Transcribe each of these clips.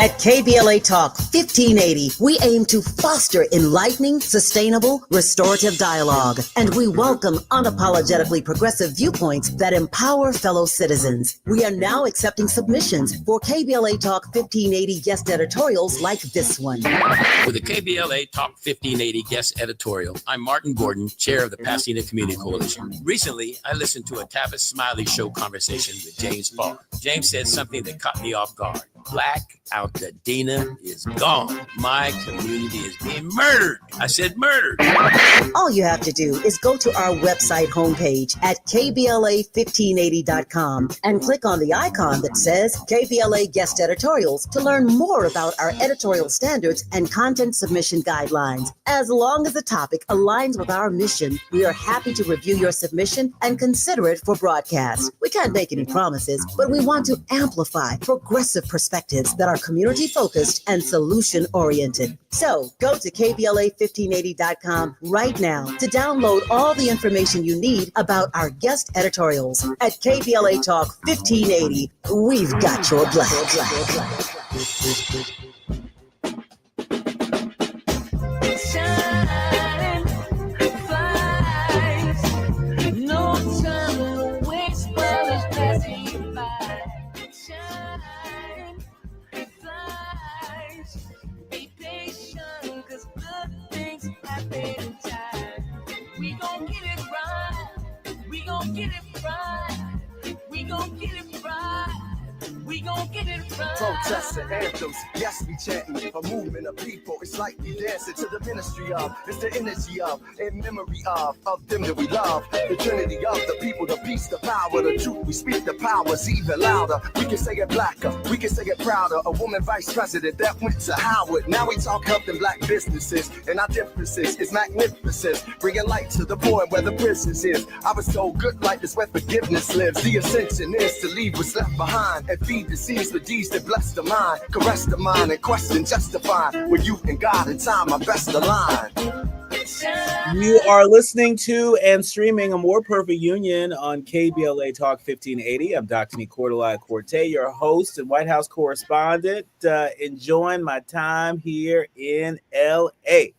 At KBLA Talk 1580, we aim to foster enlightening, sustainable, restorative dialogue, and we welcome unapologetically progressive viewpoints that empower fellow citizens. We are now accepting submissions for KBLA Talk 1580 guest editorials like this one. With the KBLA Talk 1580 guest editorial, I'm Martin Gordon, chair of the Pasadena Community Coalition. Recently, I listened to a Tavis Smiley show conversation with James Farr. James said something that caught me off guard. Black Altadena is gone. My community is being murdered. I said murdered. All you have to do is go to our website homepage at KBLA1580.com and click on the icon that says KBLA Guest Editorials to learn more about our editorial standards and content submission guidelines. As long as the topic aligns with our mission, we are happy to review your submission and consider it for broadcast. We can't make any promises, but we want to amplify progressive perspectives that are community-focused and solution-oriented. So go to KBLA1580.com right now to download all the information you need about our guest editorials. At KBLA Talk 1580, we've got your black. We gon' get it right. We gon' get it right. We gon' get it right. We gon' get it right. Protests and anthems, yes, we chanting a movement of people. It's like we dancing to the ministry of. It's the energy of, in memory of them that we love. The trinity of the people, the peace, the power, the truth. We speak the powers even louder. We can say it blacker, we can say it prouder. A woman vice president that went to Howard. Now we talk helping black businesses, and our differences is magnificent. Bringing light to the poor where the business is. I was told good life is where forgiveness lives. The ascension is to leave what's left behind and feed the seeds with deeds that bless the mind, caress the mind, and question justify with you and God in time, our best align. You are listening to and streaming A More Perfect Union on KBLA Talk 1580. I'm Dr. Nii-Quartelai, your host and White House correspondent, enjoying my time here in LA.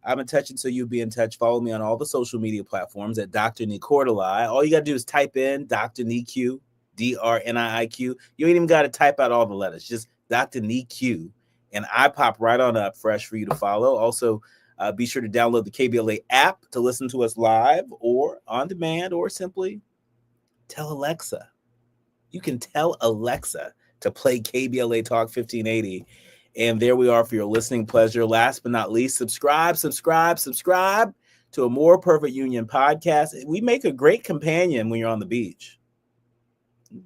I'm in touch, and so you'll be in touch. Follow me on all the social media platforms at Dr. Nii-Quartelai. All you got to do is type in Dr. Nii-Q, DRNIIQ. You ain't even got to type out all the letters, just Dr. Nii-Q, and I pop right on up fresh for you to follow. Also, be sure to download the KBLA app to listen to us live or on demand, or simply tell Alexa. You can tell Alexa to play KBLA Talk 1580, and there we are for your listening pleasure. Last but not least, subscribe to A More Perfect Union podcast. We make a great companion when you're on the beach.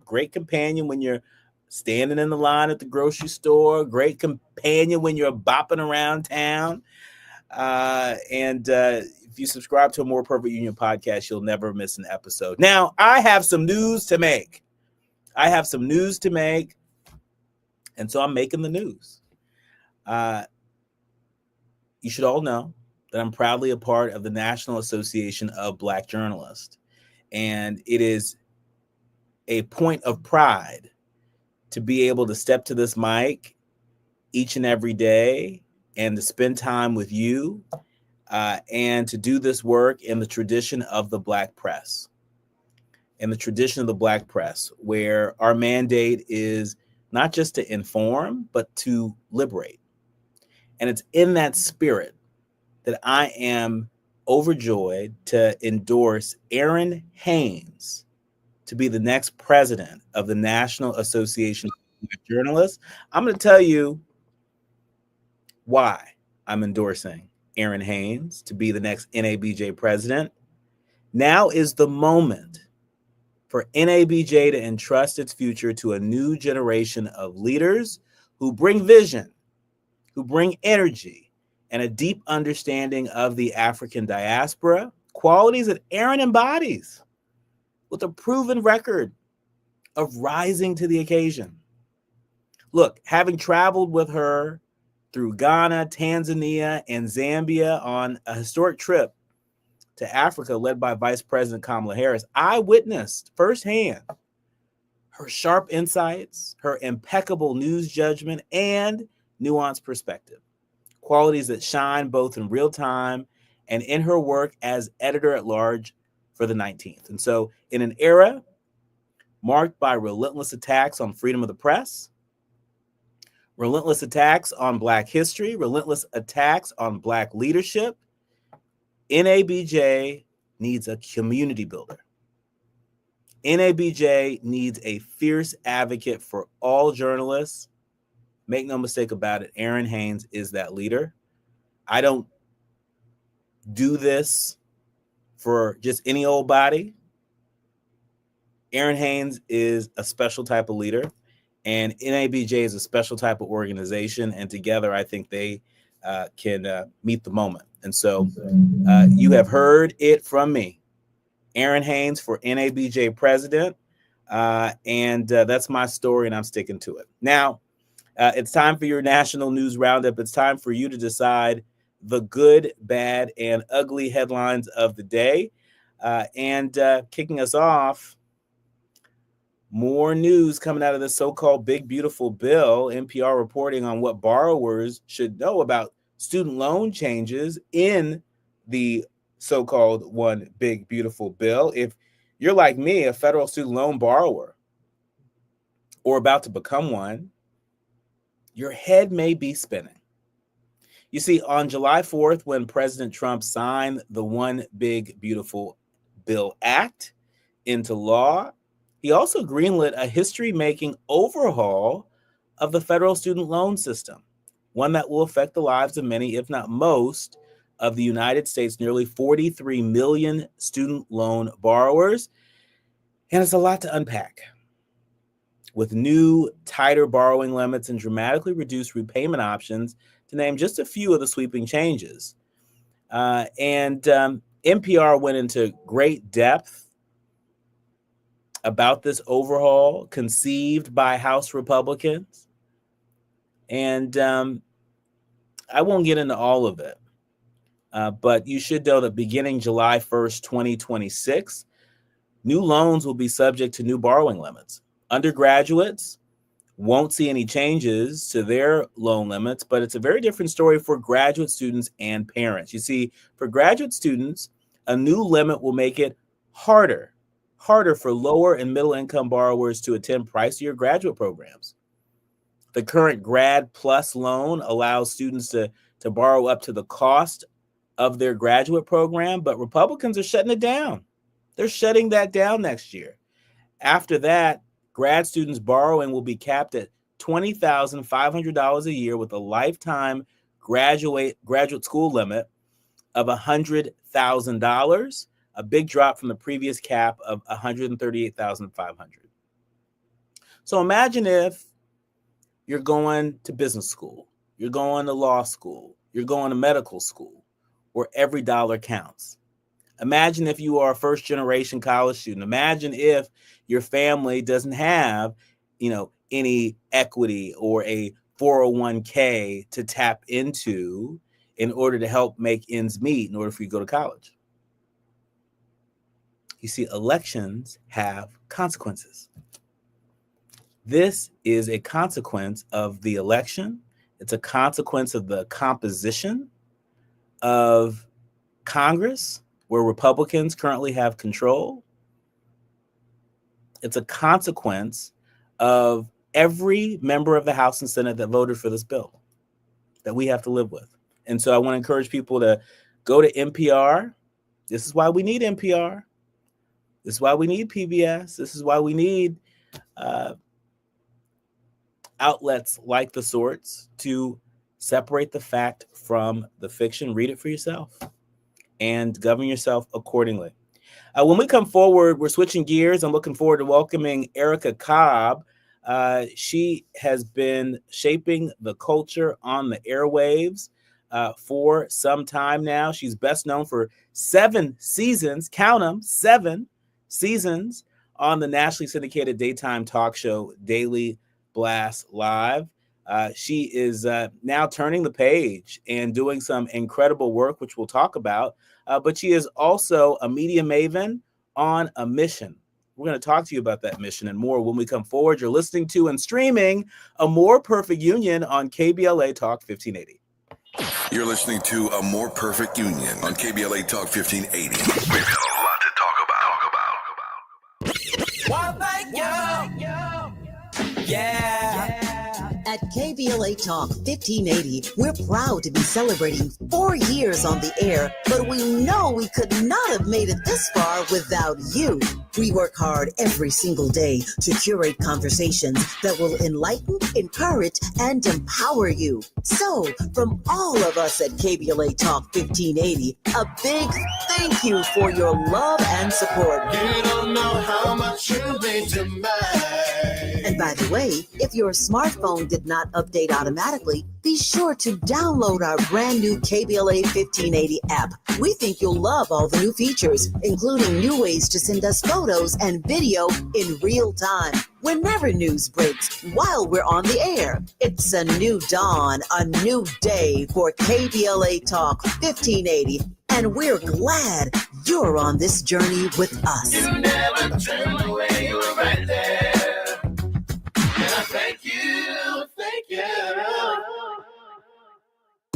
Great companion when you're standing in the line at the grocery store. Great companion when you're bopping around town. And if you subscribe to A More Perfect Union podcast, you'll never miss an episode. Now, I have some news to make. And so I'm making the news. You should all know that I'm proudly a part of the National Association of Black Journalists. And it is a point of pride to be able to step to this mic each and every day and to spend time with you and to do this work in the tradition of the Black press. Where our mandate is not just to inform, but to liberate. And it's in that spirit that I am overjoyed to endorse Aaron Haynes to be the next president of the National Association of Black Journalists. I'm going to tell you why I'm endorsing Aaron Haynes to be the next NABJ president. Now is the moment for NABJ to entrust its future to a new generation of leaders who bring vision, who bring energy, and a deep understanding of the African diaspora, qualities that Aaron embodies, with a proven record of rising to the occasion. Look, having traveled with her through Ghana, Tanzania, and Zambia on a historic trip to Africa led by Vice President Kamala Harris, I witnessed firsthand her sharp insights, her impeccable news judgment, and nuanced perspective. Qualities that shine both in real time and in her work as editor at large for the 19th. And so in an era marked by relentless attacks on freedom of the press, relentless attacks on Black history, relentless attacks on Black leadership, NABJ needs a community builder. NABJ needs a fierce advocate for all journalists. Make no mistake about it, Aaron Haynes is that leader. I don't do this for just any old body. Aaron Haynes is a special type of leader, and NABJ is a special type of organization, and together I think they can meet the moment. And so you have heard it from me. Aaron Haynes for NABJ president, and that's my story, and I'm sticking to it. Now, it's time for your national news roundup. It's time for you to decide the good, bad, and ugly headlines of the day. And kicking us off, more news coming out of the so-called big, beautiful bill. NPR reporting on what borrowers should know about student loan changes in the so-called one big, beautiful bill. If you're like me, a federal student loan borrower, or about to become one, your head may be spinning. You see, on July 4th, when President Trump signed the One Big Beautiful Bill Act into law, he also greenlit a history-making overhaul of the federal student loan system, one that will affect the lives of many, if not most, of the United States' nearly 43 million student loan borrowers. And it's a lot to unpack. With new, tighter borrowing limits and dramatically reduced repayment options, to name just a few of the sweeping changes. NPR went into great depth about this overhaul conceived by House Republicans. And I won't get into all of it, but you should know that beginning July 1st, 2026, new loans will be subject to new borrowing limits. Undergraduates won't see any changes to their loan limits, but it's a very different story for graduate students and parents. You see, for graduate students, a new limit will make it harder for lower and middle income borrowers to attend pricier graduate programs. The current Grad Plus loan allows students to borrow up to the cost of their graduate program, but Republicans are shutting it down. They're shutting that down next year. After that, grad students' borrowing will be capped at $20,500 a year with a lifetime graduate school limit of $100,000, a big drop from the previous cap of $138,500. So imagine if you're going to business school, you're going to law school, you're going to medical school, where every dollar counts. Imagine if you are a first-generation college student. Imagine if your family doesn't have, any equity or a 401k to tap into in order to help make ends meet in order for you to go to college. You see, elections have consequences. This is a consequence of the election. It's a consequence of the composition of Congress, where Republicans currently have control. It's a consequence of every member of the House and Senate that voted for this bill that we have to live with. And so I want to encourage people to go to NPR. This is why we need NPR. This is why we need PBS. This is why we need outlets like The Sorts to separate the fact from the fiction. Read it for yourself and govern yourself accordingly. When we come forward, we're switching gears. I'm looking forward to welcoming Erica Cobb. She has been shaping the culture on the airwaves for some time now. She's best known for 7 seasons, count them, 7 seasons on the nationally syndicated daytime talk show Daily Blast Live. She is now turning the page and doing some incredible work, which we'll talk about. But she is also a media maven on a mission We're going to talk to you about that mission and more when we come forward. You're listening to and streaming A More Perfect Union on KBLA Talk 1580. You're listening to A More Perfect Union on KBLA Talk 1580. We've got a lot to talk about. Well, thank you. Yeah. At KBLA Talk 1580, we're proud to be celebrating 4 years on the air, but we know we could not have made it this far without you. We work hard every single day to curate conversations that will enlighten, encourage, and empower you. So, from all of us at KBLA Talk 1580, a big thank you for your love and support. You don't know how much you mean to me. And by the way, if your smartphone did not update automatically, be sure to download our brand new KBLA 1580 app. We think you'll love all the new features, including new ways to send us photos and video in real time. Whenever news breaks, while we're on the air, it's a new dawn, a new day for KBLA Talk 1580. And we're glad you're on this journey with us. You never turned away, you were right there. Thank you, thank you.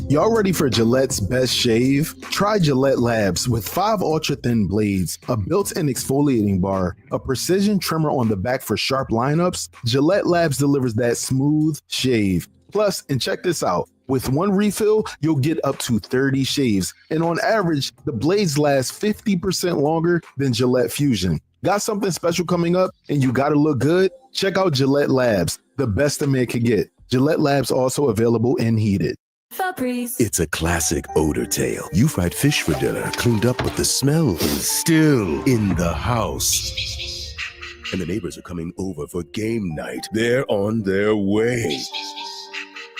Y'all ready for Gillette's best shave? Try Gillette Labs with 5 ultra-thin blades, a built-in exfoliating bar, a precision trimmer on the back for sharp lineups. Gillette Labs delivers that smooth shave. Plus, and check this out, with one refill, you'll get up to 30 shaves. And on average, the blades last 50% longer than Gillette Fusion. Got something special coming up and you gotta look good? Check out Gillette Labs, the best a man can get. Gillette Labs also available in heated. Febreze. It's a classic odor tale. You fried fish for dinner, cleaned up, but the smell is still in the house. And the neighbors are coming over for game night. They're on their way.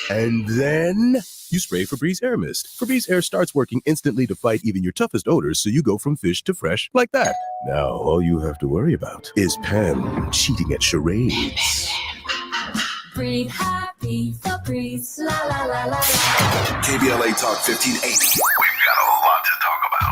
And then you spray Febreze Air Mist. Febreze Air starts working instantly to fight even your toughest odors, so you go from fish to fresh like that. Now, all you have to worry about is Pam cheating at charades. Breathe happy, Febreze, la la la la. KBLA Talk 1580. We've got a lot to talk about.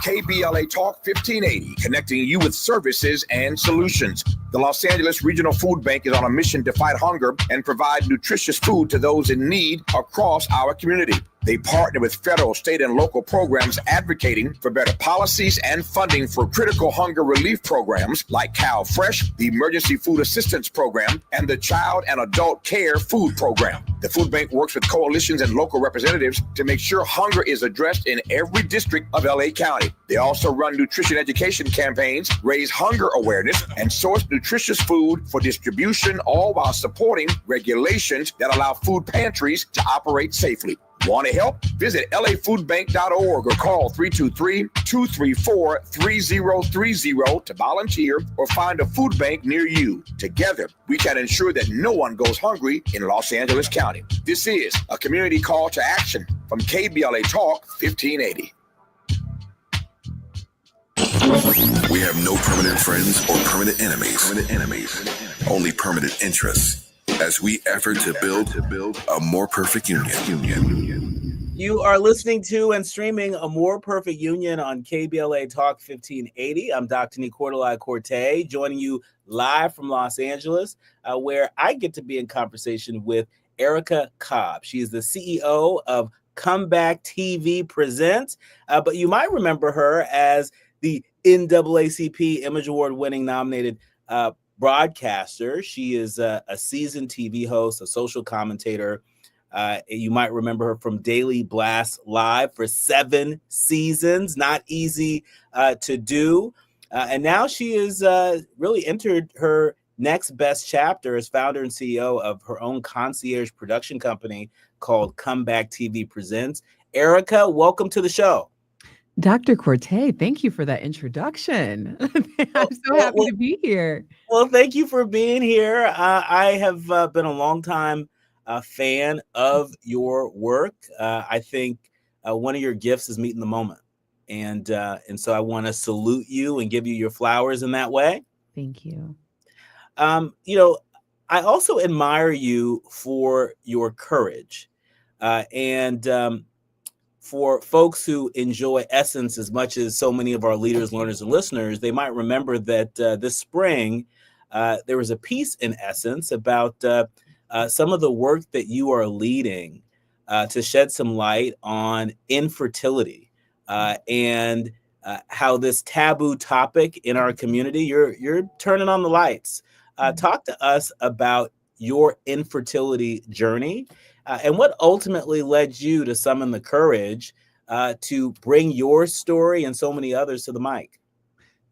KBLA Talk 1580, connecting you with services and solutions. The Los Angeles Regional Food Bank is on a mission to fight hunger and provide nutritious food to those in need across our community. They partner with federal, state, and local programs advocating for better policies and funding for critical hunger relief programs like Cal Fresh, the Emergency Food Assistance Program, and the Child and Adult Care Food Program. The food bank works with coalitions and local representatives to make sure hunger is addressed in every district of LA County. They also run nutrition education campaigns, raise hunger awareness, and source nutritious food for distribution, all while supporting regulations that allow food pantries to operate safely. Want to help? Visit lafoodbank.org or call 323-234-3030 to volunteer or find a food bank near you. Together, we can ensure that no one goes hungry in Los Angeles County. This is a community call to action from KBLA Talk 1580. We have no permanent friends or permanent enemies. Only permanent interests. As we effort to build a more perfect union. You are listening to and streaming A More Perfect Union on KBLA Talk 1580. I'm Dr. Nii-Quartelai, joining you live from Los Angeles, where I get to be in conversation with Erica Cobb. She is the CEO of Comeback TV Presents, but you might remember her as the NAACP Image Award winning nominated broadcaster. She is a seasoned TV host, a social commentator. You might remember her from Daily Blast Live for 7 seasons. Not easy to do. And now she is really entered her next best chapter as founder and CEO of her own concierge production company called Comeback TV Presents. Erica, welcome to the show. Dr. Quartelai, thank you for that introduction. I'm so happy to be here. Well, thank you for being here. I have been a longtime fan of your work. I think one of your gifts is meeting the moment. And so I want to salute you and give you your flowers in that way. Thank you. I also admire you for your courage. for folks who enjoy Essence as much as so many of our leaders, learners, and listeners, they might remember that this spring, there was a piece in Essence about some of the work that you are leading to shed some light on infertility and how this taboo topic in our community, you're turning on the lights. Talk to us about your infertility journey and what ultimately led you to summon the courage to bring your story and so many others to the mic.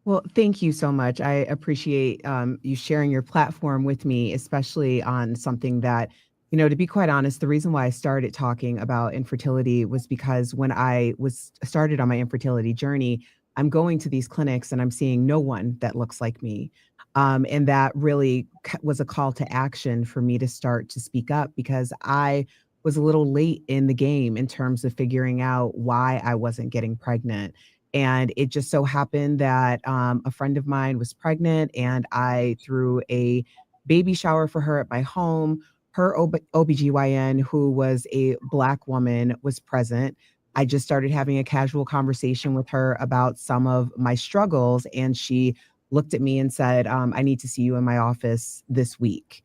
Well, thank you so much. I appreciate you sharing your platform with me, especially on something that, to be quite honest, the reason why I started talking about infertility was because when I was started on my infertility journey, I'm going to these clinics and I'm seeing no one that looks like me. And that really was a call to action for me to start to speak up because I was a little late in the game in terms of figuring out why I wasn't getting pregnant. And it just so happened that a friend of mine was pregnant and I threw a baby shower for her at my home. Her OBGYN, who was a Black woman, was present. I just started having a casual conversation with her about some of my struggles. And she looked at me and said, I need to see you in my office this week,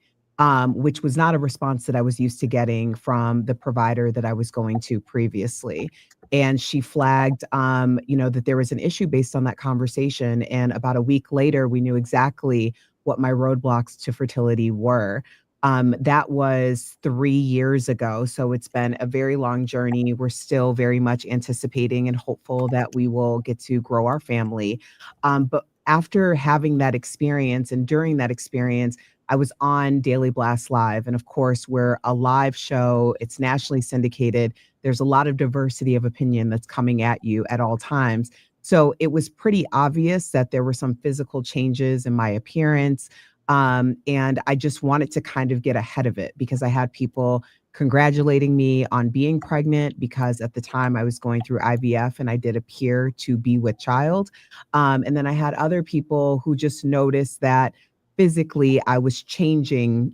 which was not a response that I was used to getting from the provider that I was going to previously. And she flagged, that there was an issue based on that conversation. And about a week later, we knew exactly what my roadblocks to fertility were. That was 3 years ago. So it's been a very long journey. We're still very much anticipating and hopeful that we will get to grow our family. But after having that experience and during that experience, I was on Daily Blast Live. And of course, we're a live show. It's nationally syndicated. There's a lot of diversity of opinion that's coming at you at all times. So it was pretty obvious that there were some physical changes in my appearance. And I just wanted to kind of get ahead of it because I had people congratulating me on being pregnant because at the time I was going through IVF and I did appear to be with child. And then I had other people who just noticed that physically I was changing,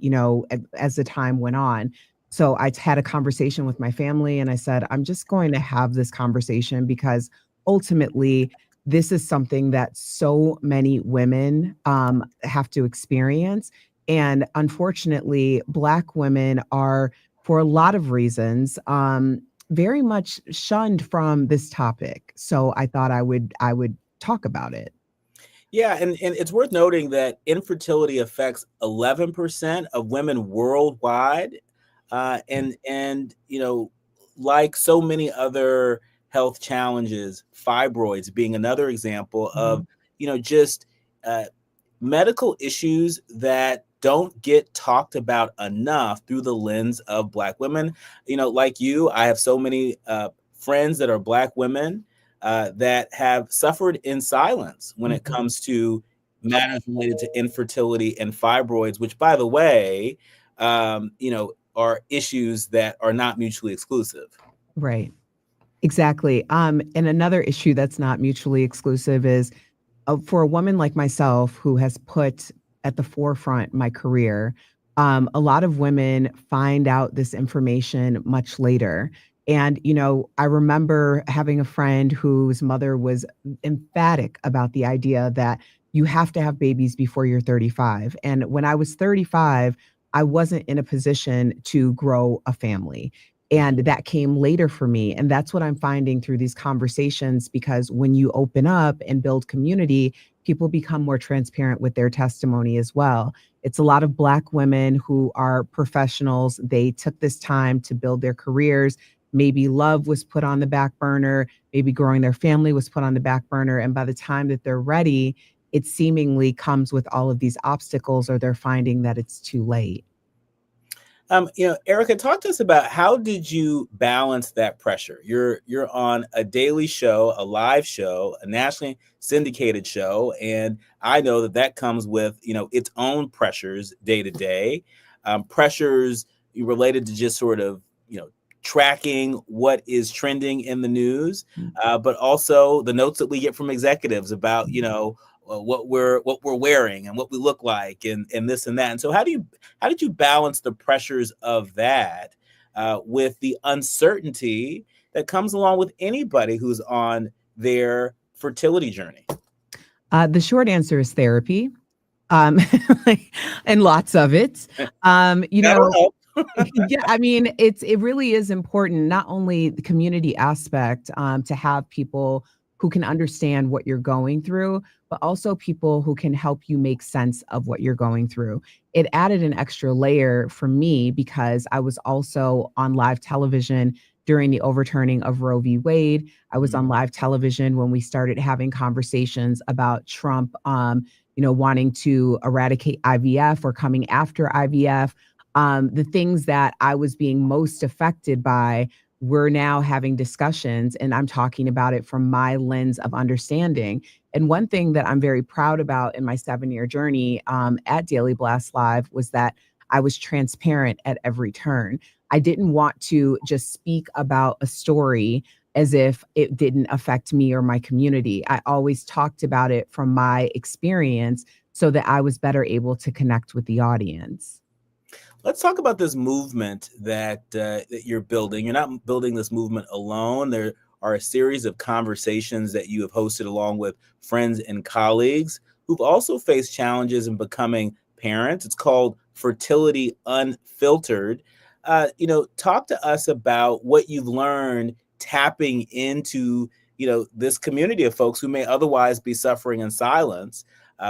as the time went on. So I had a conversation with my family and I said, I'm just going to have this conversation because ultimately this is something that so many women have to experience. And unfortunately, Black women are, for a lot of reasons, very much shunned from this topic. So I thought I would talk about it. Yeah, and it's worth noting that infertility affects 11% of women worldwide. And like so many other health challenges, fibroids being another example of, just medical issues that don't get talked about enough through the lens of Black women. Like you, I have so many friends that are Black women that have suffered in silence when it comes to matters related to infertility and fibroids, which, by the way, are issues that are not mutually exclusive. Right. Exactly. And another issue that's not mutually exclusive is for a woman like myself who has put at the forefront my career, a lot of women find out this information much later. And, I remember having a friend whose mother was emphatic about the idea that you have to have babies before you're 35. And when I was 35, I wasn't in a position to grow a family. And that came later for me. And that's what I'm finding through these conversations, because when you open up and build community, people become more transparent with their testimony as well. It's a lot of Black women who are professionals. They took this time to build their careers. Maybe love was put on the back burner. Maybe growing their family was put on the back burner. And by the time that they're ready, it seemingly comes with all of these obstacles, or they're finding that it's too late. Erica, talk to us about how did you balance that pressure? You're on a daily show, a live show, a nationally syndicated show, and I know that comes with its own pressures day to day, pressures related to just sort of tracking what is trending in the news, but also the notes that we get from executives about what we're wearing and what we look like and this and that. And so how did you balance the pressures of that with the uncertainty that comes along with anybody who's on their fertility journey? The short answer is therapy, and lots of it. Yeah, I mean, it really is important, not only the community aspect, to have people who can understand what you're going through, but also people who can help you make sense of what you're going through. It added an extra layer for me because I was also on live television during the overturning of Roe v. Wade. I was on live television when we started having conversations about Trump, wanting to eradicate IVF or coming after IVF. The things that I was being most affected by, we're now having discussions, and I'm talking about it from my lens of understanding. And one thing that I'm very proud about in my 7-year journey at Daily Blast Live was that I was transparent at every turn. I didn't want to just speak about a story as if it didn't affect me or my community. I always talked about it from my experience so that I was better able to connect with the audience. Let's talk about this movement that you're building. You're not building this movement alone. There are a series of conversations that you have hosted along with friends and colleagues who've also faced challenges in becoming parents. It's called Fertility Unfiltered. Talk to us about what you've learned tapping into, this community of folks who may otherwise be suffering in silence.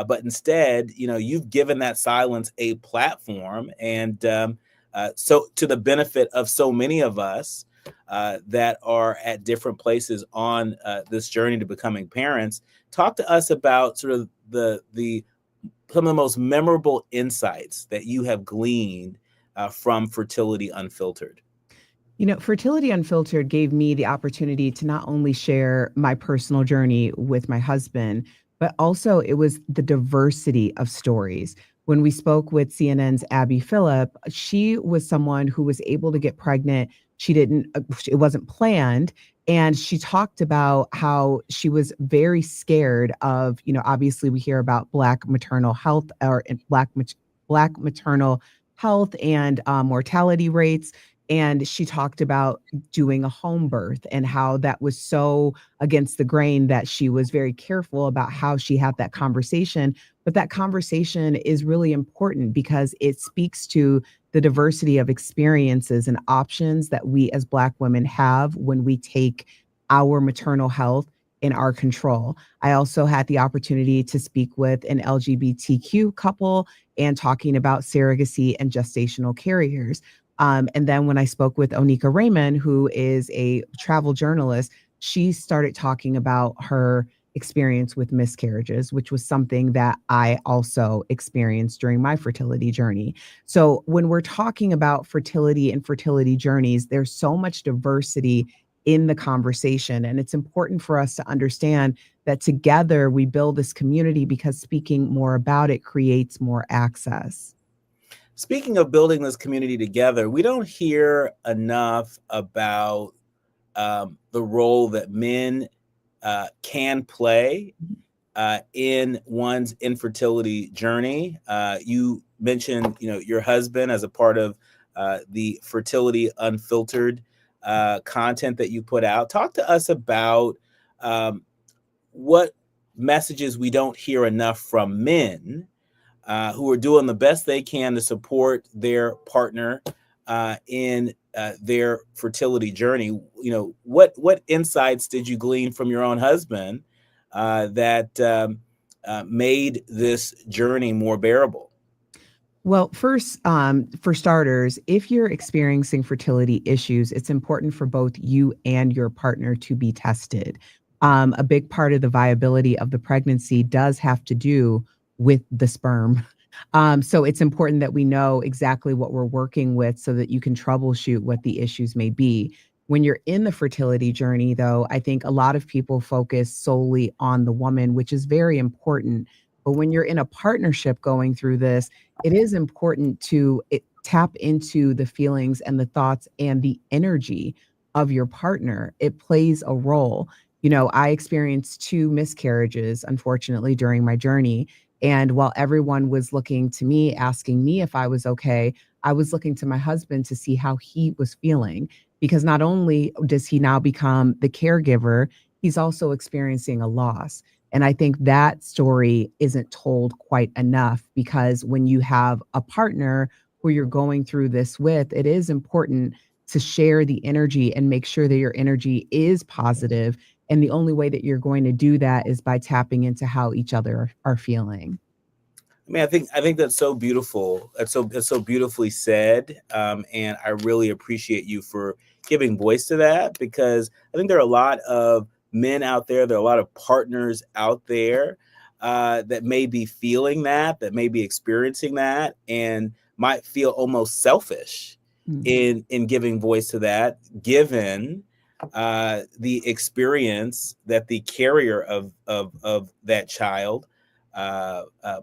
But instead, you've given that silence a platform, and so to the benefit of so many of us that are at different places on this journey to becoming parents. Talk to us about sort of some of the most memorable insights that you have gleaned from Fertility Unfiltered. Fertility Unfiltered gave me the opportunity to not only share my personal journey with my husband, but also it was the diversity of stories. When we spoke with CNN's Abby Phillip, she was someone who was able to get pregnant. It wasn't planned. And she talked about how she was very scared of, obviously we hear about Black maternal health or Black maternal health and mortality rates. And she talked about doing a home birth and how that was so against the grain that she was very careful about how she had that conversation. But that conversation is really important because it speaks to the diversity of experiences and options that we as Black women have when we take our maternal health in our control. I also had the opportunity to speak with an LGBTQ couple and talking about surrogacy and gestational carriers. And then when I spoke with Onika Raymond, who is a travel journalist, she started talking about her experience with miscarriages, which was something that I also experienced during my fertility journey. So when we're talking about fertility and fertility journeys, there's so much diversity in the conversation. And it's important for us to understand that together we build this community because speaking more about it creates more access. Speaking of building this community together, we don't hear enough about the role that men can play in one's infertility journey. You mentioned, your husband as a part of the Fertility Unfiltered content that you put out. Talk to us about what messages we don't hear enough from men who are doing the best they can to support their partner in their fertility journey. What insights did you glean from your own husband that made this journey more bearable? Well, first, for starters, if you're experiencing fertility issues, it's important for both you and your partner to be tested. A big part of the viability of the pregnancy does have to do with the sperm. So it's important that we know exactly what we're working with so that you can troubleshoot what the issues may be. When you're in the fertility journey, though, I think a lot of people focus solely on the woman, which is very important. But when you're in a partnership going through this, it is important to tap into the feelings and the thoughts and the energy of your partner. It plays a role. I experienced 2 miscarriages, unfortunately, during my journey. And while everyone was looking to me, asking me if I was okay, I was looking to my husband to see how he was feeling, because not only does he now become the caregiver, he's also experiencing a loss. And I think that story isn't told quite enough, because when you have a partner who you're going through this with, it is important to share the energy and make sure that your energy is positive. And the only way that you're going to do that is by tapping into how each other are feeling. I mean, I think that's so beautiful. That's so beautifully said. And I really appreciate you for giving voice to that, because I think there are a lot of men out there, there are a lot of partners out there that may be feeling that may be experiencing that, and might feel almost selfish in giving voice to that, given the experience that the carrier of that child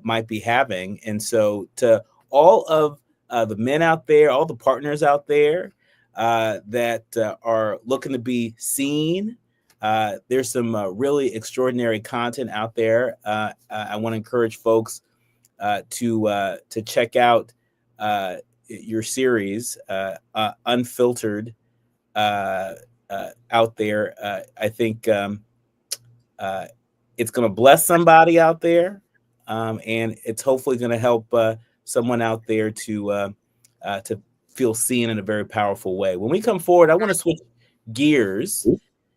might be having. And so to all of the men out there, all the partners out there that are looking to be seen, there's some really extraordinary content out there. I want to encourage folks to check out your series, Unfiltered, out there. I think it's going to bless somebody out there, and it's hopefully going to help someone out there to feel seen in a very powerful way. When we come forward, I want to switch gears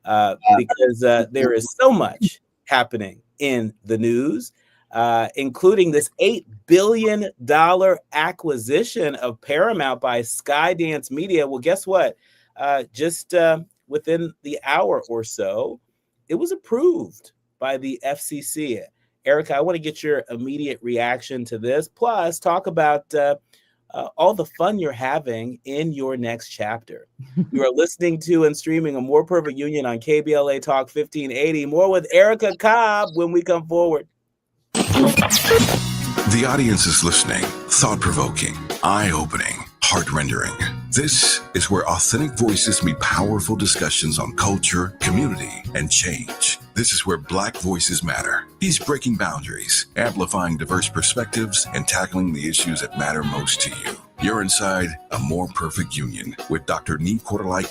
because there is so much happening in the news, including this $8 billion acquisition of Paramount by Skydance Media. Well, guess what? Just within the hour or so, it was approved by the FCC. Erica, I want to get your immediate reaction to this. Plus, talk about all the fun you're having in your next chapter. You are listening to and streaming A More Perfect Union on KBLA Talk 1580. More with Erica Cobb when we come forward. The audience is listening. Thought-provoking, eye-opening, heart-rendering. This is where authentic voices meet powerful discussions on culture, community, and change. This is where Black voices matter. He's breaking boundaries, amplifying diverse perspectives, and tackling the issues that matter most to you. You're inside A More Perfect Union with Dr. Nii-Quartelai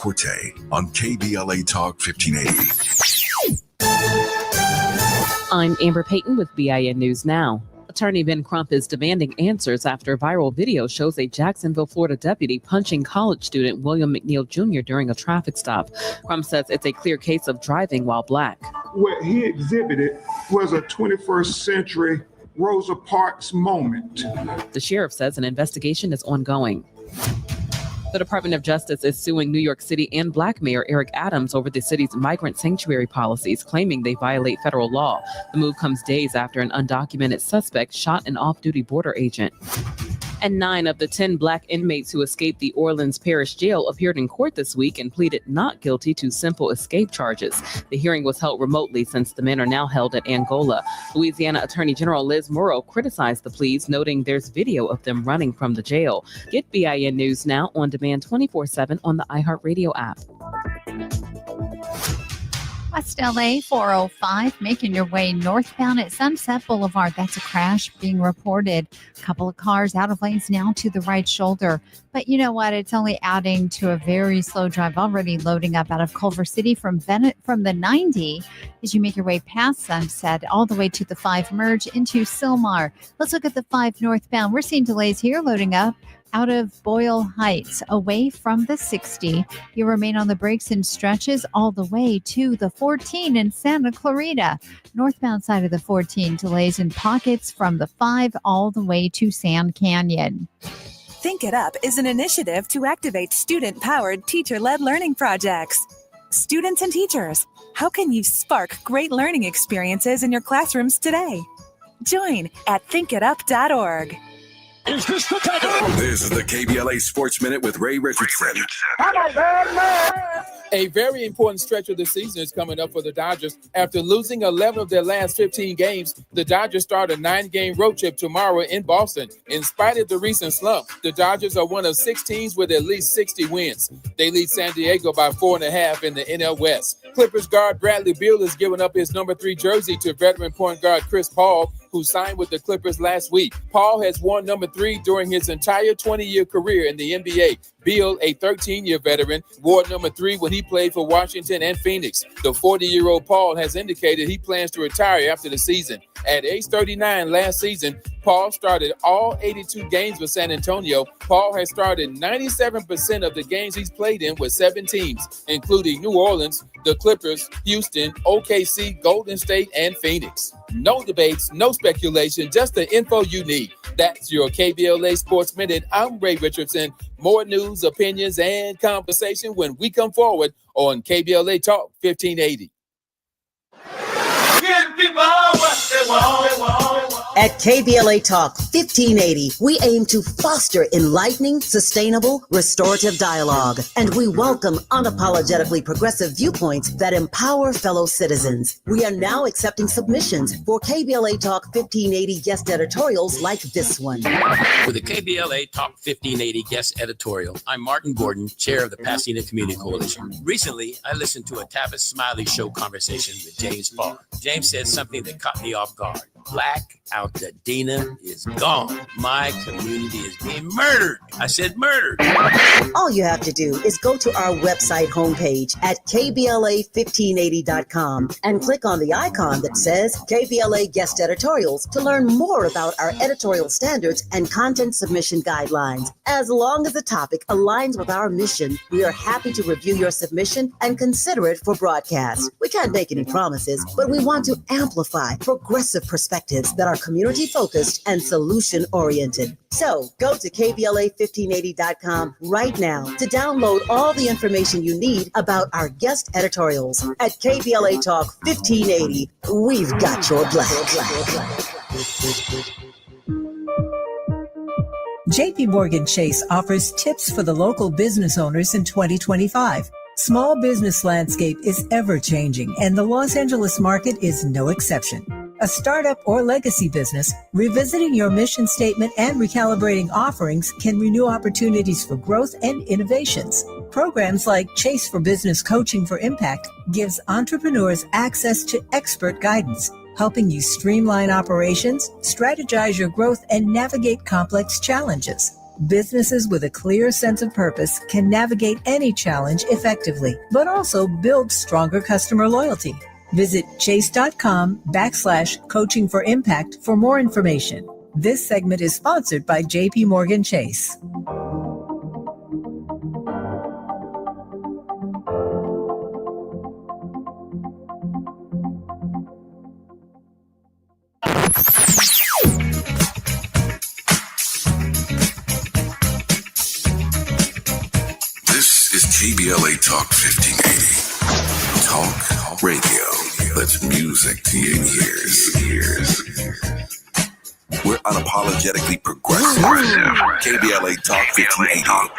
on KBLA Talk 1580. I'm Amber Payton with BIN News Now. Attorney Ben Crump is demanding answers after viral video shows a Jacksonville, Florida deputy punching college student William McNeil Jr. during a traffic stop. Crump says it's a clear case of driving while Black. What he exhibited was a 21st century Rosa Parks moment. The sheriff says an investigation is ongoing. The Department of Justice is suing New York City and Black Mayor Eric Adams over the city's migrant sanctuary policies, claiming they violate federal law. The move comes days after an undocumented suspect shot an off-duty border agent. And 9 of the 10 Black inmates who escaped the Orleans Parish Jail appeared in court this week and pleaded not guilty to simple escape charges. The hearing was held remotely since the men are now held at Angola. Louisiana Attorney General Liz Murrow criticized the pleas, noting there's video of them running from the jail. Get BIN News Now on demand 24/7 on the iHeartRadio app. West LA 405, making your way northbound at Sunset Boulevard. That's a crash being reported. A couple of cars out of lanes now to the right shoulder. But you know what? It's only adding to a very slow drive, already loading up out of Culver City from the 90 as you make your way past Sunset all the way to the 5 merge into Sylmar. Let's look at the 5 northbound. We're seeing delays here loading up out of Boyle Heights, away from the 60. You remain on the brakes in stretches all the way to the 14 in Santa Clarita. Northbound side of the 14, delays in pockets from the 5 all the way to Sand Canyon. Think It Up is an initiative to activate student-powered, teacher-led learning projects. Students and teachers, how can you spark great learning experiences in your classrooms today? Join at thinkitup.org. Is this the time? This is the KBLA Sports Minute with Ray Richardson. A very important stretch of the season is coming up for the Dodgers. After losing 11 of their last 15 games, the Dodgers start a 9-game road trip tomorrow in Boston. In spite of the recent slump, the Dodgers are one of 6 teams with at least 60 wins. They lead San Diego by 4.5 in the NL West. Clippers guard Bradley Beal is giving up his number 3 jersey to veteran point guard Chris Paul. who signed with the Clippers last week. Paul has worn number 3 during his entire 20-year career in the NBA. Beal, a 13-year veteran, wore number 3 when he played for Washington and Phoenix. The 40-year-old Paul has indicated he plans to retire after the season. At age 39 last season, Paul started all 82 games with San Antonio. Paul has started 97% of the games he's played in with 7 teams, including New Orleans, the Clippers, Houston, OKC, Golden State, and Phoenix. No debates, no speculation, just the info you need. That's your KBLA Sports Minute. I'm Ray Richardson. More news, opinions, and conversation when we come forward on KBLA Talk 1580. At KBLA Talk 1580, we aim to foster enlightening, sustainable, restorative dialogue, and we welcome unapologetically progressive viewpoints that empower fellow citizens. We are now accepting submissions for KBLA Talk 1580 guest editorials like this one. For the KBLA Talk 1580 guest editorial, I'm Martin Gordon, chair of the Pasadena Community Coalition. Recently, I listened to a Tavis Smiley Show conversation with James Barr. James said something that caught me off guard. Black Altadena is gone. My community is being murdered. I said murdered. All you have to do is go to our website homepage at KBLA1580.com and click on the icon that says KBLA Guest Editorials to learn more about our editorial standards and content submission guidelines. As long as the topic aligns with our mission, we are happy to review your submission and consider it for broadcast. We can't make any promises, but we want to amplify progressive perspectives that are community-focused and solution-oriented. So go to KBLA1580.com right now to download all the information you need about our guest editorials. At KBLA Talk 1580, we've got your black. JP Morgan Chase offers tips for the local business owners in 2025. Small business landscape is ever-changing, and the Los Angeles market is no exception. A startup or legacy business, revisiting your mission statement and recalibrating offerings can renew opportunities for growth and innovations. Programs like Chase for Business Coaching for Impact gives entrepreneurs access to expert guidance, helping you streamline operations, strategize your growth, and navigate complex challenges. Businesses with a clear sense of purpose can navigate any challenge effectively, but also build stronger customer loyalty. Visit chase.com/coaching for impact for more information. This segment is sponsored by JP Morgan Chase. This is KBLA Talk 1580. Talk radio. That's music to your ears. We're unapologetically progressive. KBLA Talk 1580.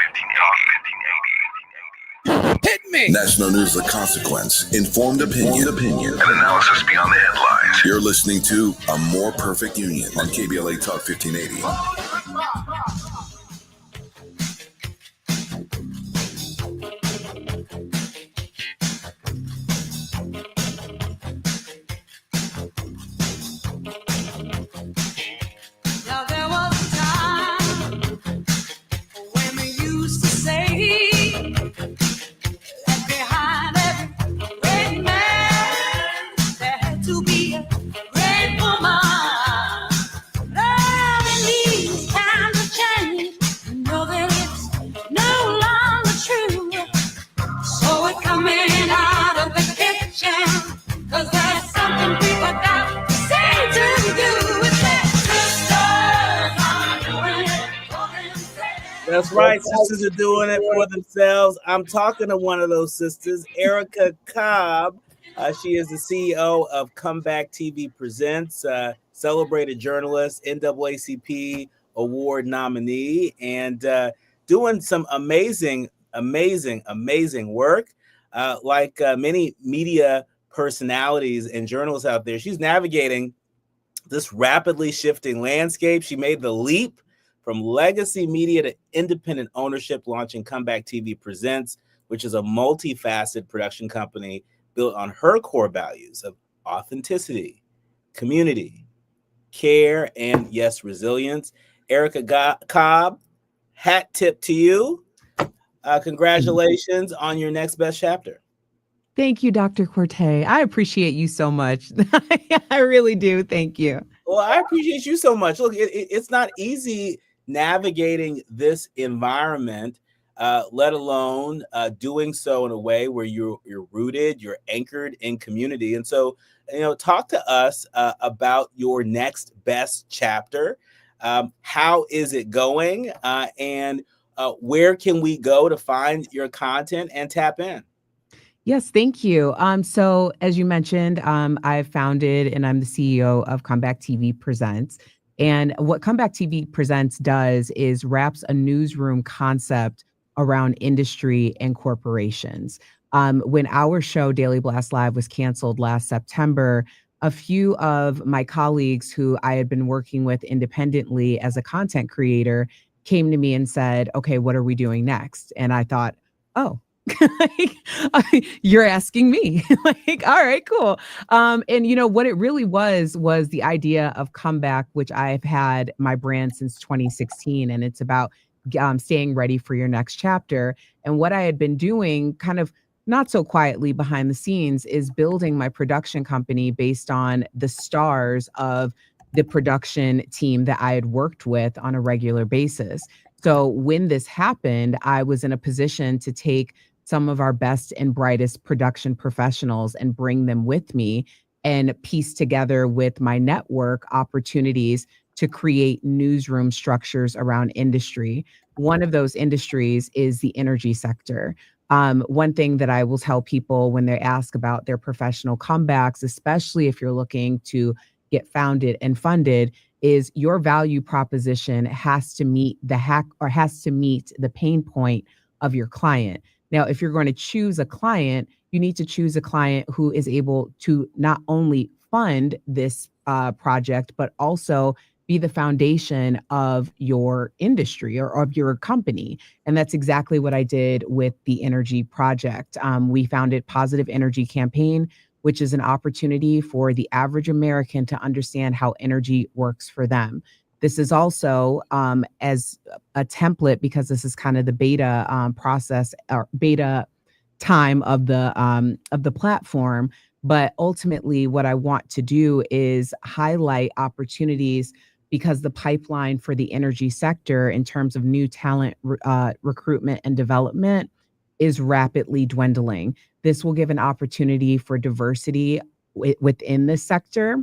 Hit me! National news of consequence, informed opinion, and analysis beyond the headlines. You're listening to A More Perfect Union on KBLA Talk 1580. That's right. Sisters are doing it for themselves. I'm talking to one of those sisters, Erica Cobb. She is the CEO of Comeback TV Presents, celebrated journalist, NAACP Award nominee, and doing some amazing work. Like many media personalities and journalists out there, she's navigating this rapidly shifting landscape. She made the leap from legacy media to independent ownership, launching Comeback TV Presents, which is a multifaceted production company built on her core values of authenticity, community, care, and yes, resilience. Erica Cobb, hat tip to you. Congratulations on your next best chapter. Thank you, Dr. Quartelai. I appreciate you so much. I really do. Thank you. Well, I appreciate you so much. Look, it's not easy navigating this environment, let alone doing so in a way where you're rooted, you're anchored in community. And so, talk to us about your next best chapter. How is it going? And where can we go to find your content and tap in? Yes, thank you. So as you mentioned, I've founded and I'm the CEO of Comeback TV Presents. And what Comeback TV Presents does is wraps a newsroom concept around industry and corporations. When our show Daily Blast Live was canceled last September, a few of my colleagues who I had been working with independently as a content creator came to me and said, okay, what are we doing next? And I thought, oh, you're asking me. Like, all right, cool. And what it really was the idea of Comeback, which I've had my brand since 2016, and it's about staying ready for your next chapter. And what I had been doing kind of not so quietly behind the scenes is building my production company based on the stars of the production team that I had worked with on a regular basis. So when this happened, I was in a position to take some of our best and brightest production professionals and bring them with me and piece together with my network opportunities to create newsroom structures around industry. One of those industries is the energy sector. One thing that I will tell people when they ask about their professional comebacks, especially if you're looking to get founded and funded, is your value proposition has to meet the pain point of your client. Now, if you're going to choose a client, you need to choose a client who is able to not only fund this project, but also be the foundation of your industry or of your company. And that's exactly what I did with the energy project. We founded Positive Energy Campaign, which is an opportunity for the average American to understand how energy works for them. This is also as a template, because this is kind of the beta process or beta time of the platform. But ultimately, what I want to do is highlight opportunities, because the pipeline for the energy sector in terms of new talent recruitment and development is rapidly dwindling. This will give an opportunity for diversity within this sector.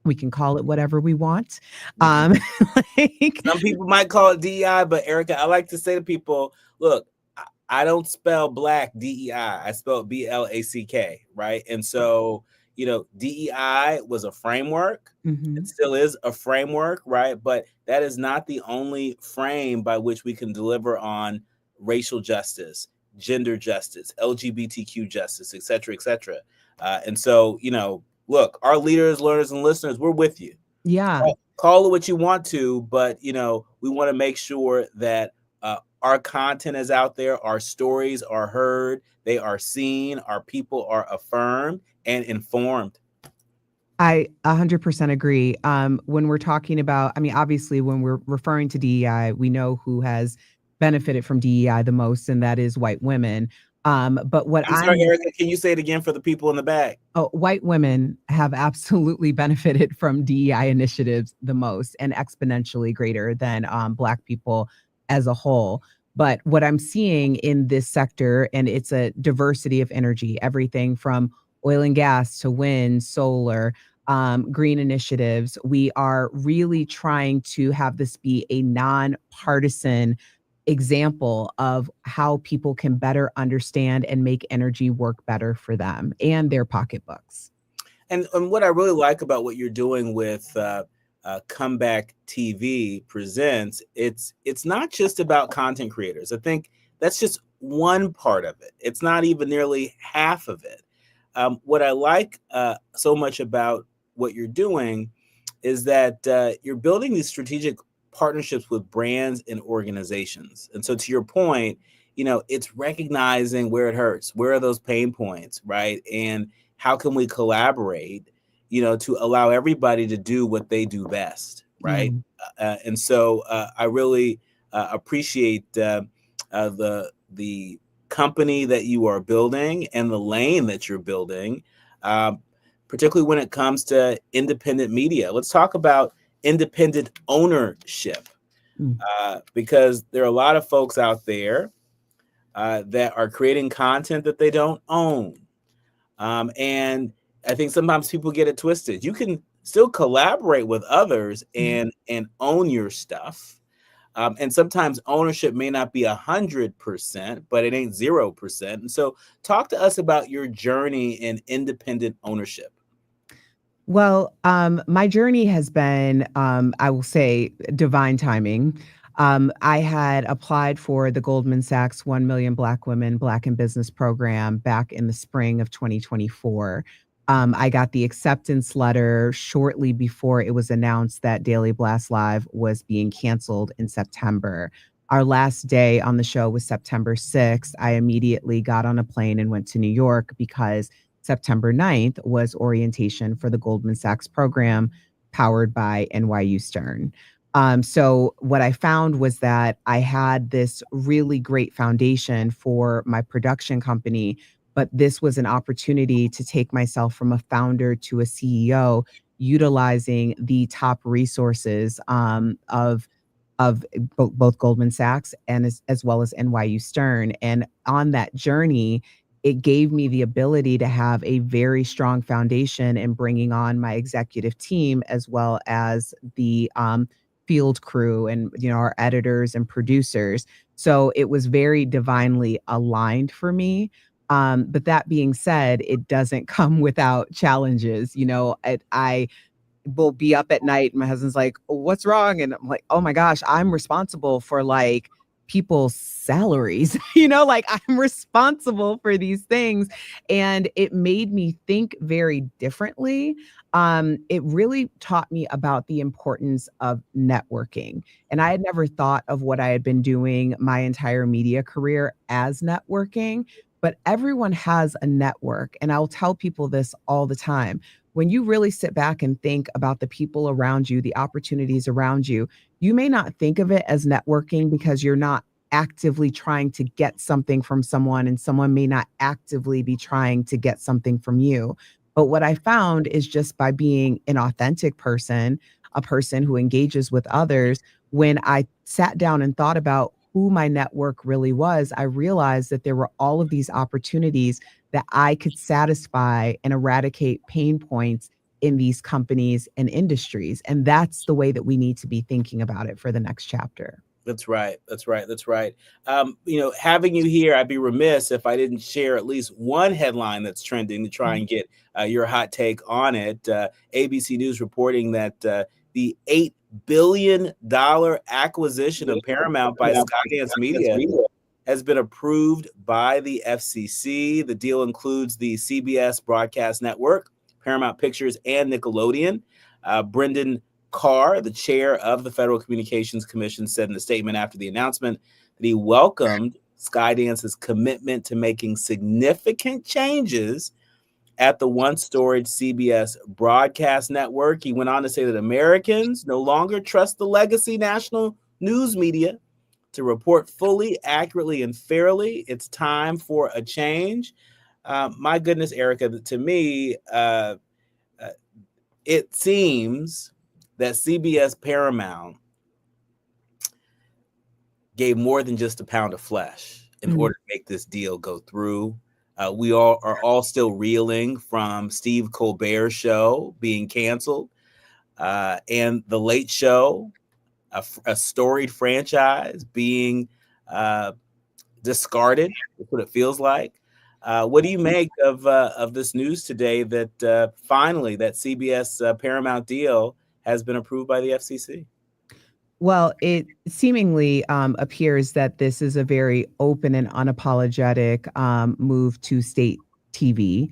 We can call it whatever we want. Some people might call it DEI, but Erica, I like to say to people, look, I don't spell black DEI. I spell BLACK, right? And so, DEI was a framework. Mm-hmm. It still is a framework, right? But that is not the only frame by which we can deliver on racial justice, gender justice, LGBTQ justice, et cetera, et cetera. And so, look, our leaders, learners, and listeners, we're with you. Yeah. Call it what you want to, but, we want to make sure that our content is out there, our stories are heard, they are seen, our people are affirmed and informed. I 100% agree. When we're talking about, obviously, when we're referring to DEI, we know who has benefited from DEI the most, and that is white women. But what I'm sorry, Erica, can you say it again for the people in the back? Oh, white women have absolutely benefited from DEI initiatives the most, and exponentially greater than Black people as a whole. But what I'm seeing in this sector, and it's a diversity of energy, everything from oil and gas to wind, solar, green initiatives. We are really trying to have this be a nonpartisan example of how people can better understand and make energy work better for them and their pocketbooks. And what I really like about what you're doing with Comeback TV Presents, it's not just about content creators. I think that's just one part of it. It's not even nearly half of it. What I like so much about what you're doing is that you're building these strategic partnerships with brands and organizations. And so to your point, it's recognizing where it hurts, where are those pain points, right? And how can we collaborate, to allow everybody to do what they do best, right? And so I really appreciate the company that you are building and the lane that you're building, particularly when it comes to independent media. Let's talk about independent ownership, because there are a lot of folks out there that are creating content that they don't own. And I think sometimes people get it twisted. You can still collaborate with others and own your stuff. And sometimes ownership may not be 100%, but it ain't 0%. And so talk to us about your journey in independent ownership. Well, my journey has been, I will say, divine timing. I had applied for the Goldman Sachs 1 Million Black Women Black in Business program back in the spring of 2024. I got the acceptance letter shortly before it was announced that Daily Blast Live was being canceled in September. Our last day on the show was September 6th. I immediately got on a plane and went to New York because September 9th was orientation for the Goldman Sachs program powered by NYU Stern. So what I found was that I had this really great foundation for my production company, but this was an opportunity to take myself from a founder to a CEO, utilizing the top resources of both Goldman Sachs and as well as NYU Stern. And on that journey, it gave me the ability to have a very strong foundation in bringing on my executive team, as well as the field crew and our editors and producers. So it was very divinely aligned for me. But that being said, it doesn't come without challenges. I will be up at night. My husband's like, "What's wrong?" And I'm like, "Oh my gosh, I'm responsible for people's salaries." I'm responsible for these things. And it made me think very differently. It really taught me about the importance of networking. And I had never thought of what I had been doing my entire media career as networking, but everyone has a network. And I'll tell people this all the time. When you really sit back and think about the people around you, the opportunities around you, you may not think of it as networking because you're not actively trying to get something from someone, and someone may not actively be trying to get something from you. But what I found is just by being an authentic person, a person who engages with others, when I sat down and thought about who my network really was, I realized that there were all of these opportunities that I could satisfy and eradicate pain points in these companies and industries. And that's the way that we need to be thinking about it for the next chapter. That's right. Having you here, I'd be remiss if I didn't share at least one headline that's trending to try and get your hot take on it. ABC News reporting that the $8 billion acquisition of Paramount by Skydance Media has been approved by the FCC. The deal includes the CBS Broadcast Network, Paramount Pictures, and Nickelodeon. Brendan Carr, the chair of the Federal Communications Commission, said in a statement after the announcement that he welcomed Skydance's commitment to making significant changes at the once storied CBS Broadcast Network. He went on to say that Americans no longer trust the legacy national news media to report fully, accurately, and fairly. It's time for a change. My goodness, Erica, to me, it seems that CBS Paramount gave more than just a pound of flesh in order to make this deal go through. We all are still reeling from Steve Colbert's show being canceled, and The Late Show, a storied franchise, being discarded. That's what it feels like. What do you make of this news today that finally that CBS Paramount deal has been approved by the FCC? Well, it seemingly appears that this is a very open and unapologetic move to state TV.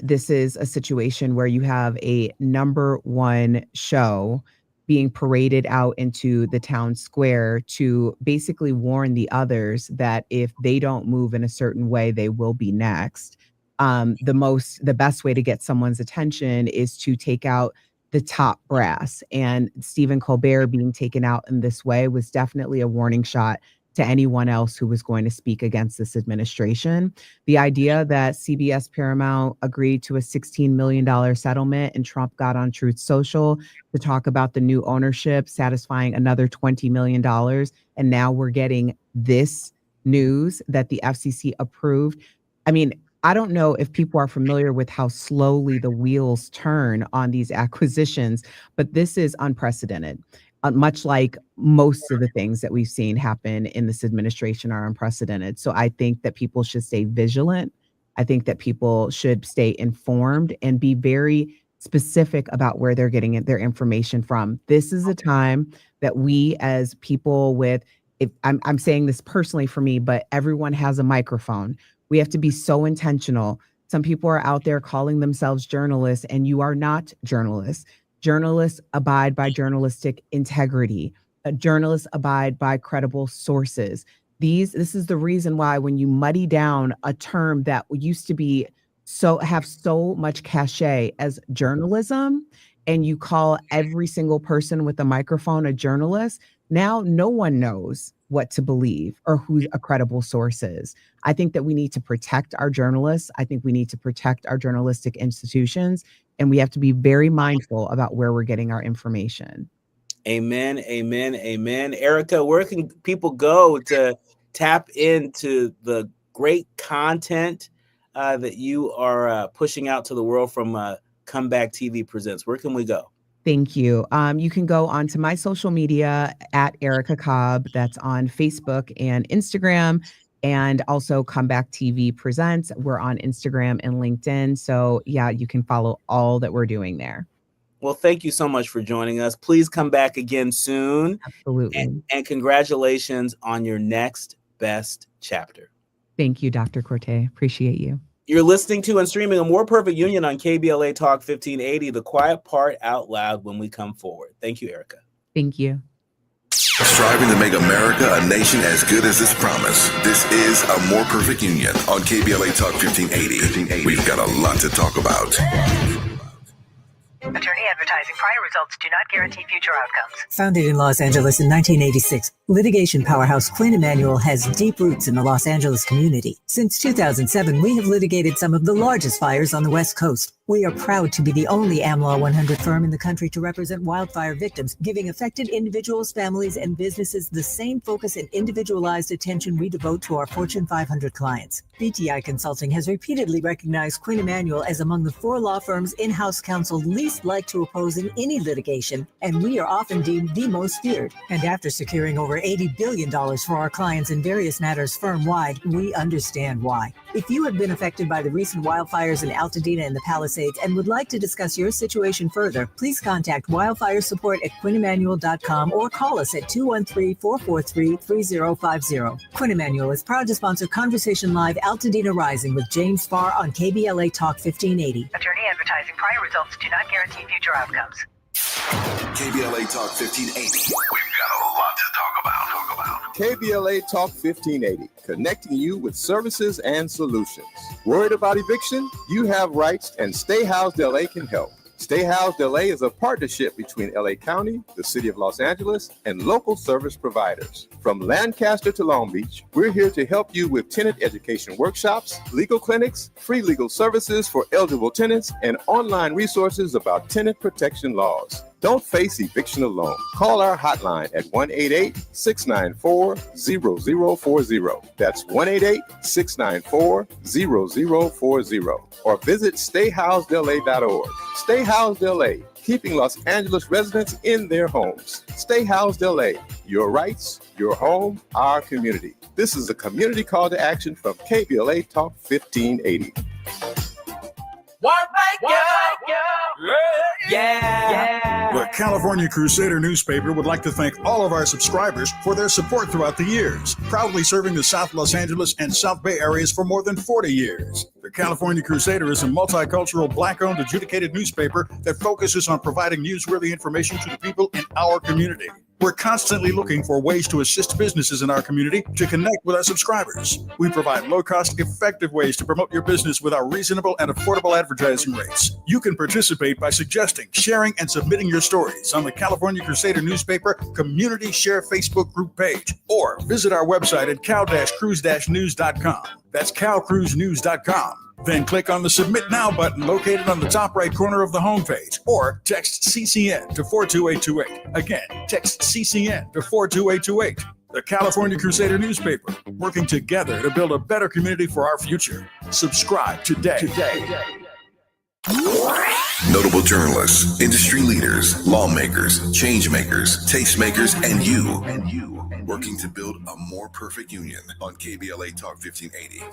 This is a situation where you have a number one show being paraded out into the town square to basically warn the others that if they don't move in a certain way, they will be next. the best way to get someone's attention is to take out the top brass. And Stephen Colbert being taken out in this way was definitely a warning shot to anyone else who was going to speak against this administration. The idea that CBS Paramount agreed to a $16 million settlement and Trump got on Truth Social to talk about the new ownership satisfying another $20 million. And now we're getting this news that the FCC approved. I mean, I don't know if people are familiar with how slowly the wheels turn on these acquisitions, but this is unprecedented. Much like most of the things that we've seen happen in this administration are unprecedented. So I think that people should stay vigilant. I think that people should stay informed and be very specific about where they're getting their information from. This is a time that we as people with, I'm saying this personally for me, but everyone has a microphone. We have to be so intentional. Some people are out there calling themselves journalists, and you are not journalists. Journalists abide by journalistic integrity. Journalists abide by credible sources. This is the reason why when you muddy down a term that used to be have so much cachet as journalism, and you call every single person with a microphone a journalist, now no one knows what to believe or who a credible source is. I think that we need to protect our journalists. I think we need to protect our journalistic institutions, and we have to be very mindful about where we're getting our information. Amen, amen, amen. Erica, where can people go to tap into the great content that you are pushing out to the world from Comeback TV Presents? Where can we go? Thank you. You can go onto my social media at Erica Cobb. That's on Facebook and Instagram, and also Comeback TV Presents. We're on Instagram and LinkedIn. So yeah, you can follow all that we're doing there. Well, thank you so much for joining us. Please come back again soon. Absolutely. And congratulations on your next best chapter. Thank you, Dr. Corte. Appreciate you. You're listening to and streaming A More Perfect Union on KBLA Talk 1580, the quiet part out loud when we come forward. Thank you, Erica. Thank you. Striving to make America a nation as good as its promise. This is A More Perfect Union on KBLA Talk 1580. We've got a lot to talk about. Attorney advertising. Prior results do not guarantee future outcomes. Founded in Los Angeles in 1986, litigation powerhouse Quinn Emanuel has deep roots in the Los Angeles community. Since 2007, we have litigated some of the largest fires on the West Coast. We are proud to be the only AmLaw 100 firm in the country to represent wildfire victims, giving affected individuals, families, and businesses the same focus and individualized attention we devote to our Fortune 500 clients. BTI Consulting has repeatedly recognized Quinn Emanuel as among the 4 law firms in-house counsel least likely to oppose in any litigation, and we are often deemed the most feared. And after securing over $80 billion for our clients in various matters firm-wide, we understand why. If you have been affected by the recent wildfires in Altadena and the Palisades and would like to discuss your situation further, please contact wildfire support at QuinnEmanuel.com or call us at 213-443-3050. Quinn Emanuel is proud to sponsor Conversation Live Altadena Rising with James Farr on KBLA Talk 1580. Attorney advertising. Prior results do not guarantee future outcomes. KBLA Talk 1580. We've got a lot to talk about. KBLA Talk 1580, connecting you with services and solutions. Worried about eviction? You have rights, and Stay Housed LA can help. Stay Housed LA is a partnership between LA County, the City of Los Angeles, and local service providers. From Lancaster to Long Beach, we're here to help you with tenant education workshops, legal clinics, free legal services for eligible tenants, and online resources about tenant protection laws. Don't face eviction alone. Call our hotline at 1-888-694-0040. That's 1-888-694-0040. Or visit stayhousedla.org. Stay Housed LA, keeping Los Angeles residents in their homes. Stay Housed LA, your rights, your home, our community. This is a community call to action from KBLA Talk 1580. The California Crusader newspaper would like to thank all of our subscribers for their support throughout the years, proudly serving the South Los Angeles and South Bay areas for more than 40 years. The California Crusader is a multicultural, Black-owned, adjudicated newspaper that focuses on providing newsworthy information to the people in our community. We're constantly looking for ways to assist businesses in our community to connect with our subscribers. We provide low-cost, effective ways to promote your business with our reasonable and affordable advertising rates. You can participate by suggesting, sharing, and submitting your stories on the California Crusader newspaper Community Share Facebook group page, or visit our website at cal-cruise-news.com. That's calcruisenews.com. Then click on the Submit Now button located on the top right corner of the homepage, or text CCN to 42828. Again, text CCN to 42828. The California Crusader newspaper, working together to build a better community for our future. Subscribe today. Notable journalists, industry leaders, lawmakers, change makers, tastemakers, and you working to build a more perfect union on KBLA Talk 1580.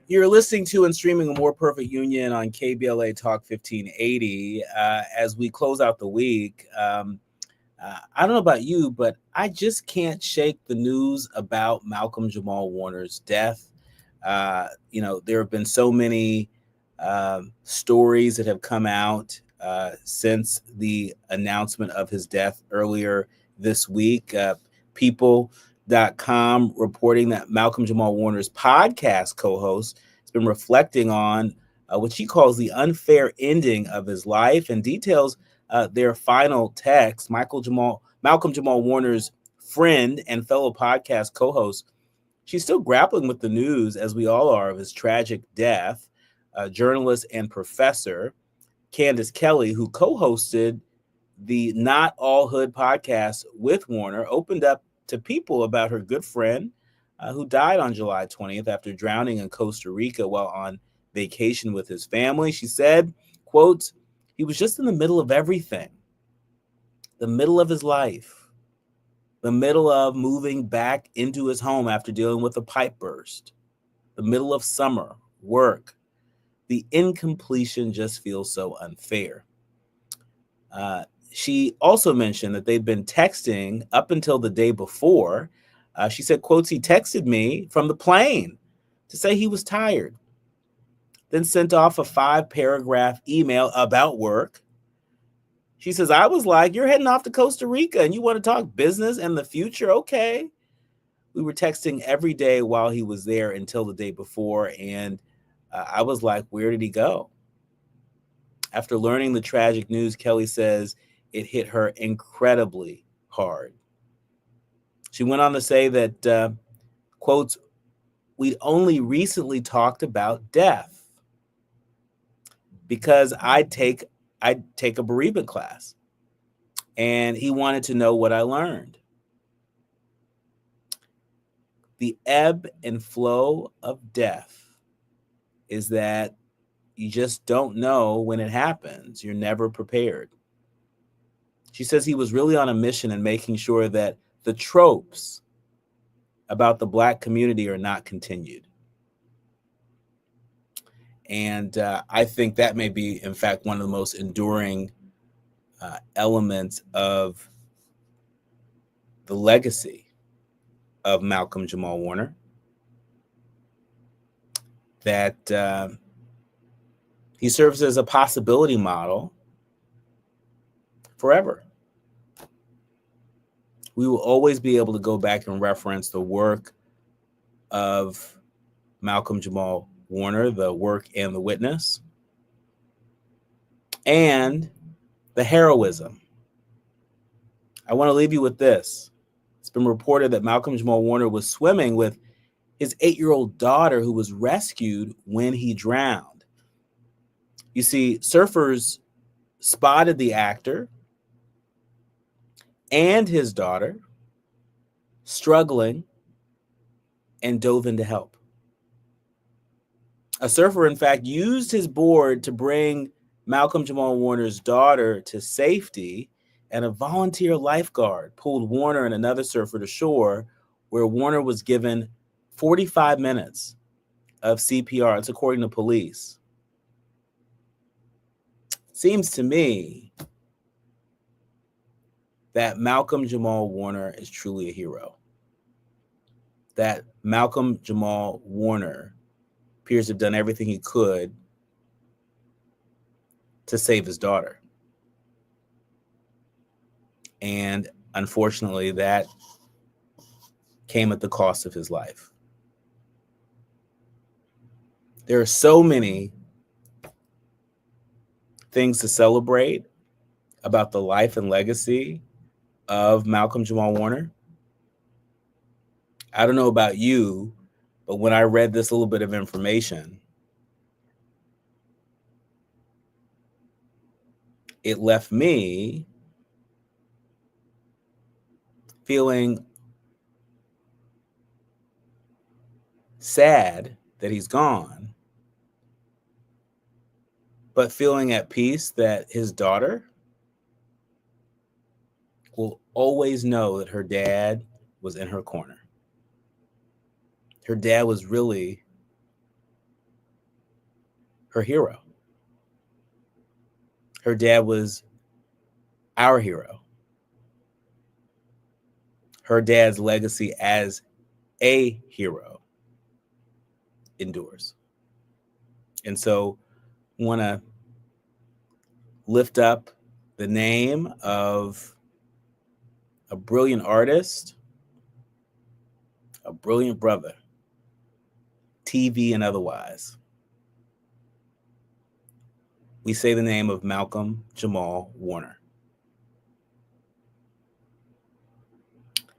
You're listening to and streaming A More Perfect Union on KBLA Talk 1580. As we close out the week, I don't know about you, but I just can't shake the news about Malcolm Jamal Warner's death. There have been so many stories that have come out since the announcement of his death earlier this week. People.com reporting that Malcolm Jamal Warner's podcast co-host has been reflecting on what she calls the unfair ending of his life, and details their final text. Malcolm Jamal Warner's friend and fellow podcast co-host, she's still grappling with the news, as we all are, of his tragic death. Journalist and professor Candace Kelly, who co-hosted the Not All Hood podcast with Warner, opened up to people about her good friend who died on July 20th after drowning in Costa Rica while on vacation with his family. She said, quote, "He was just in the middle of everything, the middle of his life, the middle of moving back into his home after dealing with a pipe burst, the middle of summer, work. The incompletion just feels so unfair." She also mentioned that they'd been texting up until the day before. She said, quotes, "He texted me from the plane to say he was tired, then sent off a 5-paragraph email about work. She says, I was like, you're heading off to Costa Rica and you want to talk business and the future? Okay." We were texting every day while he was there until the day before, and I was like, where did he go? After learning the tragic news, Kelly says it hit her incredibly hard. She went on to say that, quotes, "We'd only recently talked about death because I'd take a bereavement class, and he wanted to know what I learned. The ebb and flow of death is that you just don't know when it happens. You're never prepared." She says he was really on a mission in making sure that the tropes about the Black community are not continued. And I think that may be, in fact, one of the most enduring elements of the legacy of Malcolm Jamal Warner, that he serves as a possibility model forever. We will always be able to go back and reference the work of Malcolm Jamal Warner, the work and the witness, and the heroism. I want to leave you with this. It's been reported that Malcolm Jamal Warner was swimming with his 8-year-old daughter, who was rescued when he drowned. You see, surfers spotted the actor and his daughter struggling and dove in to help. A surfer, in fact, used his board to bring Malcolm Jamal Warner's daughter to safety, and a volunteer lifeguard pulled Warner and another surfer to shore, where Warner was given 45 minutes of CPR. It's according to police. Seems to me that Malcolm Jamal Warner is truly a hero. That Malcolm Jamal Warner appears to have done everything he could to save his daughter. And unfortunately, that came at the cost of his life. There are so many things to celebrate about the life and legacy of Malcolm Jamal Warner. I don't know about you, but when I read this little bit of information, it left me feeling sad that he's gone, but feeling at peace that his daughter will always know that her dad was in her corner. Her dad was really her hero. Her dad was our hero. Her dad's legacy as a hero endures. And so I want to lift up the name of a brilliant artist, a brilliant brother, TV and otherwise. We say the name of Malcolm Jamal Warner.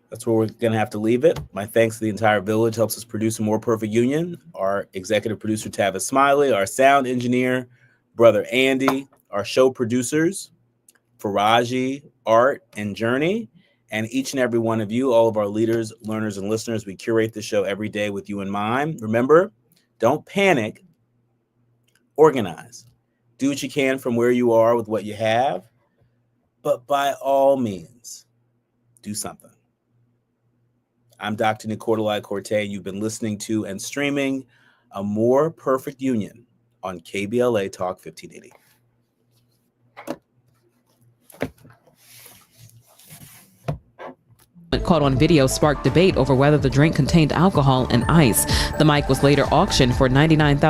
That's where we're going to have to leave it. My thanks to the entire village, helps us produce a more perfect union. Our executive producer, Tavis Smiley, our sound engineer, brother Andy, our show producers, Faraji, Art, and Journey, and each and every one of you, all of our leaders, learners, and listeners. We curate the show every day with you in mind. Remember, don't panic, organize. Do what you can from where you are with what you have, but by all means, do something. I'm Dr. Nii-Quartelai. You've been listening to and streaming A More Perfect Union on KBLA Talk 1580. Caught on video sparked debate over whether the drink contained alcohol and ice. The mic was later auctioned for $99,000.